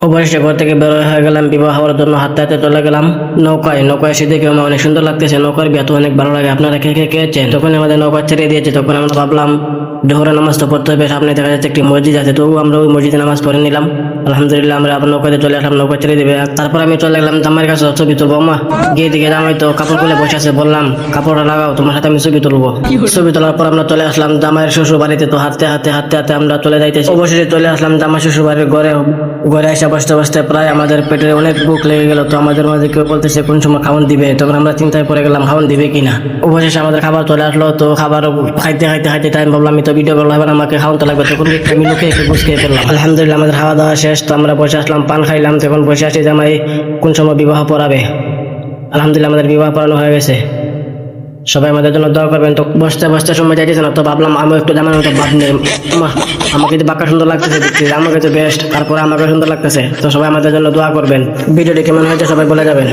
অবশেষে ঘর থেকে বের হয়ে গেলাম, বিবাহ হওয়ার জন্য হাঁটতে হাঁটতে চলে গেলাম নৌকায়। নৌকায় এসে দেখে আমার অনেক সুন্দর লাগতেছে, নৌকার বিয়াত অনেক ভালো লাগে। আপনারা কে কে খেয়েছেন? তখন আমাদের নৌকা ছেড়ে দিয়েছে, তখন আমরা ভাবলাম জোহরের নামাজ তো পড়তে হবে, সামনে দেখা যাচ্ছে একটি মসজিদ আছে, তবু আমরা ওই মসজিদে নামাজ পড়ে নিলাম। আলহামদুলিল্লাহ আমরা আবার নৌকাতে চলে আসলাম, নৌকা ছেড়ে দিবে। আর তারপর আমি চলে গেলাম জামাইয়ের কাছে ছবি তুলবো। মা গিয়ে দিকে জামাই তো কাপড় খুলে বসে আছে, বললাম কাপড়টা লাগাও, তোমার সাথে আমি ছবি তুলবো। ছবি তোলার পর আমরা চলে আসলাম জামাইয়ের শ্বশুর বাড়িতে। তো হাঁটতে হাঁটতে হাঁটতে হাঁটতে আমরা চলে যাইতেছি। অবশেষে চলে আসলাম জামাই শ্বশুর বাড়ির ঘরে। ঘরে এসে বসতে বসতে প্রায় আমাদের পেটে অনেক ভুক লেগে গেল। তো আমাদের মাঝে কেউ বলতেছে কোন সময় খাওয়ান দিবে, তখন আমরা চিন্তায় পড়ে গেলাম খাওয়ান দিবে কিনা। অবশেষে আমাদের খাবার চলে আসলো। তো খাবার খাইতে খাইতে খাইতে টাইম ভাবলাম আমি তো ভিডিও করলাম, এবার আমাকে খাওয়ান তো লাগবে। তখন আমি লোকে একটু বুঝতে পেলাম। আলহামদুলিল্লাহ আমাদের খাওয়া দাওয়া শেষ। তো আমরা বসে আসলাম, পান খাইলাম। তখন বসে আসি জামাই কোন সময় বিবাহ পড়াবে। আলহামদুলিল্লাহ আমাদের বিবাহ পড়ানো হয়ে গেছে। সবাই আমাদের জন্য দোয়া করবেন। তো বসতে বসতে সময় যাইতেছে না, তো ভাবলাম আমি একটু জামার মতো ভাব নেই। আমাকে তো বাঁকা সুন্দর লাগতেছে দেখতে, আমাকে তো বেস্ট, তারপরে আমাকে সুন্দর লাগতেছে। তো সবাই আমাদের জন্য দোয়া করবেন। ভিডিওটি কেমন হয়েছে সবাই বলে যাবেন।